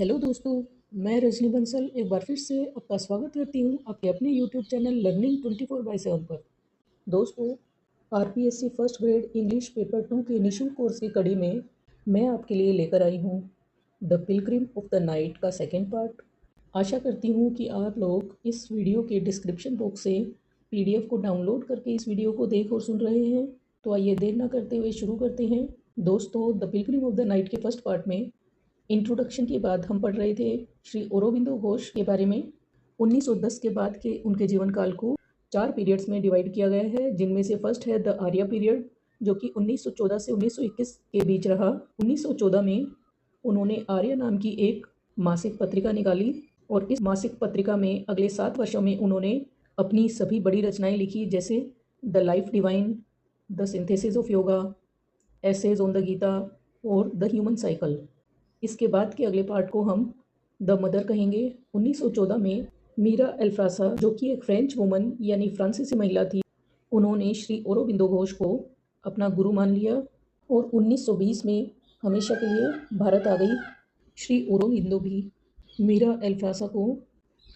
Hello दोस्तों, मैं रजनी बंसल एक बार फिर से आपका स्वागत करती हूँ आपके अपने यूट्यूब चैनल लर्निंग 24/7 पर। दोस्तों, RPSC first grade English paper 2 के निःशुल्क कोर्स की कड़ी में मैं आपके लिए लेकर आई हूँ the Pilgrim of the night का सेकेंड पार्ट। आशा करती हूँ कि आप लोग इस वीडियो के डिस्क्रिप्शन बॉक्स से पीडीएफ को डाउनलोड करके इस वीडियो को देख और सुन रहे हैं। तो आइए देर न करते हुए शुरू करते हैं। दोस्तों, the Pilgrim of the night के फर्स्ट पार्ट में इंट्रोडक्शन के बाद हम पढ़ रहे थे श्री औरोबिंदो घोष के बारे में। 1910 के बाद के उनके जीवन काल को 4 पीरियड्स में डिवाइड किया गया है, जिनमें से फर्स्ट है द आर्या पीरियड, जो कि 1914 से 1921 के बीच रहा। 1914 में उन्होंने आर्या नाम की एक मासिक पत्रिका निकाली और इस मासिक पत्रिका में अगले 7 वर्षों में उन्होंने अपनी सभी बड़ी रचनाएं लिखी, जैसे the life divine, the synthesis of yoga, essays on the Gita और द ह्यूमन साइकिल। इसके बाद के अगले पार्ट को हम द मदर कहेंगे। 1914 में मीरा एल्फ्रासा, जो कि एक फ्रेंच वुमन यानी फ्रांसीसी महिला थी, उन्होंने श्री औरोबिंदो घोष को अपना गुरु मान लिया और 1920 में हमेशा के लिए भारत आ गई। श्री औरोबिंदो भी मीरा एल्फ्रासा को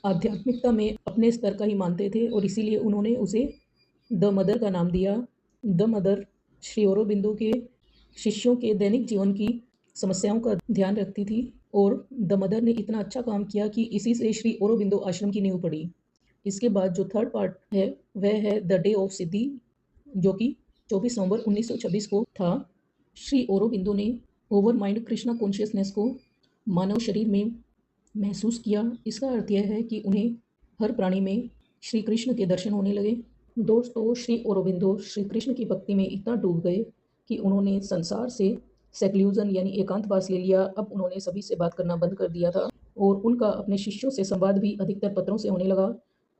आध्यात्मिकता में अपने स्तर का ही मानते थे और इसीलिए उन्होंने उसे द मदर का नाम दिया। द मदर श्री औरोबिंदो के शिष्यों के दैनिक जीवन की समस्याओं का ध्यान रखती थी और द मदर ने इतना अच्छा काम किया कि इसी से श्री औरोबिंदो आश्रम की नींव पड़ी। इसके बाद जो थर्ड पार्ट है वह है द डे ऑफ सिद्धि, जो कि 24 नवंबर 1926 को था। श्री औरोबिंदो ने ओवर माइंड कृष्णा कॉन्शियसनेस को मानव शरीर में महसूस किया। इसका अर्थ यह है कि उन्हें हर प्राणी में श्री कृष्ण के दर्शन होने लगे। दोस्तों, श्री औरोबिंदो श्री कृष्ण की भक्ति में इतना डूब गए कि उन्होंने संसार से सेक्लूजन यानी एकांतवास ले लिया। अब उन्होंने सभी से बात करना बंद कर दिया था और उनका अपने शिष्यों से संवाद भी अधिकतर पत्रों से होने लगा।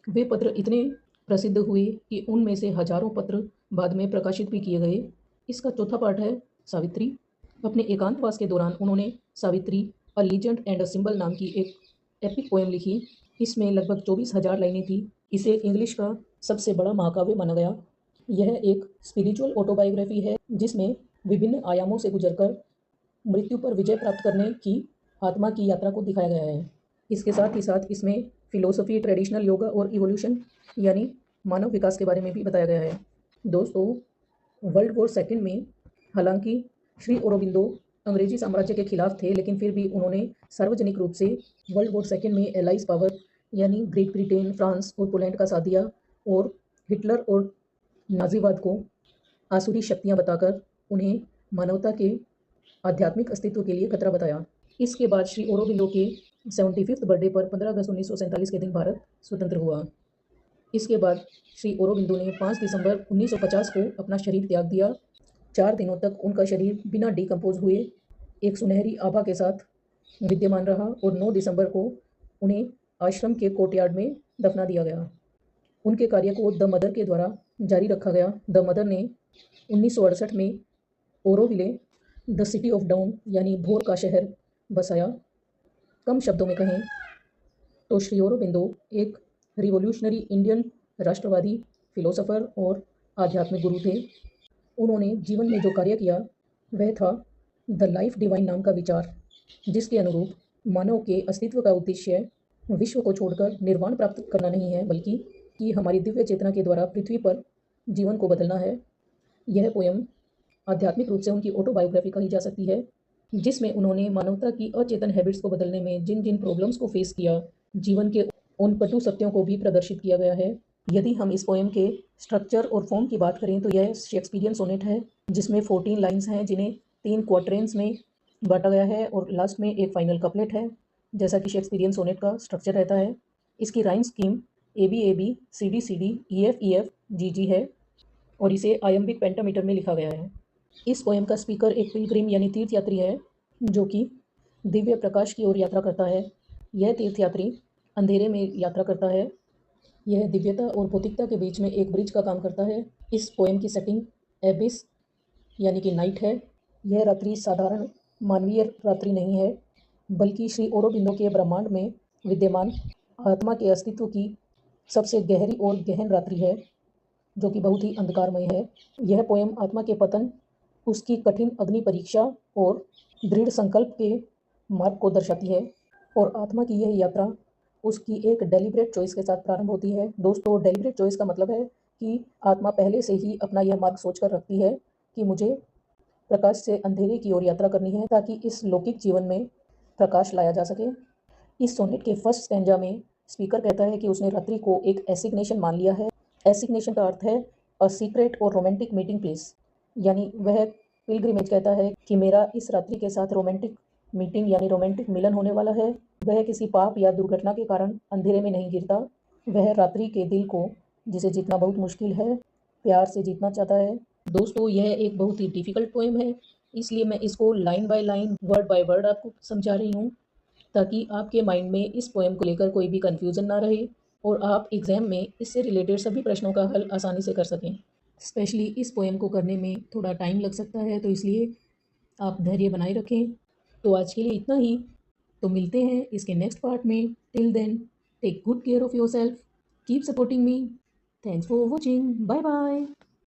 वे पत्र इतने प्रसिद्ध हुए कि उनमें से हजारों पत्र बाद में प्रकाशित भी किए गए। इसका चौथा पार्ट है सावित्री। अपने एकांतवास के दौरान उन्होंने सावित्री अ लीजेंड एंड अ सिंबल नाम की एक एपिक पोएम लिखी। इसमें लगभग 24,000 लाइनें थी। इसे इंग्लिश का सबसे बड़ा महाकाव्य माना गया। यह एक स्पिरिचुअल ऑटोबायोग्राफी है जिसमें विभिन्न आयामों से गुजरकर मृत्यु पर विजय प्राप्त करने की आत्मा की यात्रा को दिखाया गया है। इसके साथ ही साथ इसमें फिलोसफी, ट्रेडिशनल योगा और इवोल्यूशन यानी मानव विकास के बारे में भी बताया गया है। दोस्तों, वर्ल्ड वॉर सेकेंड में हालांकि श्री औरोबिंदो अंग्रेजी साम्राज्य के खिलाफ थे, लेकिन फिर भी उन्होंने सार्वजनिक रूप से वर्ल्ड वॉर सेकेंड में एलाइज पावर यानी ग्रेट ब्रिटेन, फ्रांस और पोलैंड का साथ दिया और हिटलर और नाजीवाद को आसुरी शक्तियां बताकर उन्हें मानवता के आध्यात्मिक अस्तित्व के लिए खतरा बताया। इसके बाद श्री औरोबिंदो के 75th बर्थडे पर 15 अगस्त 1947 के दिन भारत स्वतंत्र हुआ। इसके बाद श्री औरोबिंदो ने 5 दिसंबर 1950 को अपना शरीर त्याग दिया। 4 दिनों तक उनका शरीर बिना डिकम्पोज हुए एक सुनहरी आभा के साथ विद्यमान रहा और 9 दिसंबर को उन्हें आश्रम के कोर्टयार्ड में दफना दिया गया। उनके कार्य को द मदर के द्वारा जारी रखा गया। द मदर ने 1968 में Auroville the city of down यानी भोर का शहर बसाया। कम शब्दों में कहें तो श्री औरोबिंदो एक रिवोल्यूशनरी इंडियन राष्ट्रवादी फिलोसोफर और आध्यात्मिक गुरु थे। उन्होंने जीवन में जो कार्य किया वह था द लाइफ डिवाइन नाम का विचार, जिसके अनुरूप मानव के अस्तित्व का उद्देश्य विश्व को छोड़कर निर्वाण प्राप्त करना नहीं है, बल्कि कि हमारी दिव्य चेतना के द्वारा पृथ्वी पर जीवन को बदलना है। यह पोयम आध्यात्मिक रूप से उनकी ऑटोबायोग्राफी कही जा सकती है, जिसमें उन्होंने मानवता की अचेतन हैबिट्स को बदलने में जिन जिन प्रॉब्लम्स को फेस किया, जीवन के उन कटु सत्यों को भी प्रदर्शित किया गया है। यदि हम इस पोएम के स्ट्रक्चर और फॉर्म की बात करें तो यह शेक्सपियरियन सोनेट है, जिसमें 14 लाइन्स हैं जिन्हें 3 क्वार्टरेंस में बांटा गया है और लास्ट में एक फाइनल कपलेट है, जैसा कि शेक्सपियरियन सोनेट का स्ट्रक्चर रहता है। इसकी rhyme scheme ABAB CD EF GG है और इसे आयम्बिक पेंटामीटर में लिखा गया है। इस पोएम का स्पीकर एक पिलग्रिम यानी तीर्थयात्री है, जो कि दिव्य प्रकाश की ओर यात्रा करता है। यह तीर्थयात्री अंधेरे में यात्रा करता है। यह दिव्यता और भौतिकता के बीच में एक ब्रिज का काम करता है। इस पोएम की सेटिंग एबिस यानी कि नाइट है। यह रात्रि साधारण मानवीय रात्रि नहीं है, बल्कि श्री औरोबिंदो के ब्रह्मांड में विद्यमान आत्मा के अस्तित्व की सबसे गहरी और गहन रात्रि है, जो कि बहुत ही अंधकारमय है। यह पोएम आत्मा के पतन, उसकी कठिन अग्नि परीक्षा और दृढ़ संकल्प के मार्ग को दर्शाती है। और आत्मा की यह यात्रा उसकी एक डेलिब्रेट चॉइस के साथ प्रारंभ होती है। दोस्तों, डेलिब्रेट चॉइस का मतलब है कि आत्मा पहले से ही अपना यह मार्ग सोच कर रखती है कि मुझे प्रकाश से अंधेरे की ओर यात्रा करनी है, ताकि इस लौकिक जीवन में प्रकाश लाया जा सके। इस सोनेट के फर्स्ट स्टैंजा में स्पीकर कहता है कि उसने रात्रि को एक एसिग्नेशन मान लिया है। एसिग्नेशन का अर्थ है अ सीक्रेट और रोमांटिक मीटिंग प्लेस, यानी वह पिलग्रिमेज कहता है कि मेरा इस रात्रि के साथ रोमांटिक मीटिंग यानी रोमांटिक मिलन होने वाला है। वह किसी पाप या दुर्घटना के कारण अंधेरे में नहीं गिरता। वह रात्रि के दिल को, जिसे जीतना बहुत मुश्किल है, प्यार से जीतना चाहता है। दोस्तों, यह एक बहुत ही डिफ़िकल्ट पोएम है, इसलिए मैं इसको line by line, word by word आपको समझा रही हूँ, ताकि आपके माइंड में इस पोएम को लेकर कोई भी कन्फ्यूज़न ना रहे और आप एग्ज़ाम में इससे रिलेटेड सभी प्रश्नों का हल आसानी से कर सकें। स्पेशली इस पोएम को करने में थोड़ा टाइम लग सकता है, तो इसलिए आप धैर्य बनाए रखें। तो आज के लिए इतना ही। तो मिलते हैं इसके नेक्स्ट पार्ट में। Till then, take good care of yourself, keep supporting me. Thanks for watching. Bye bye.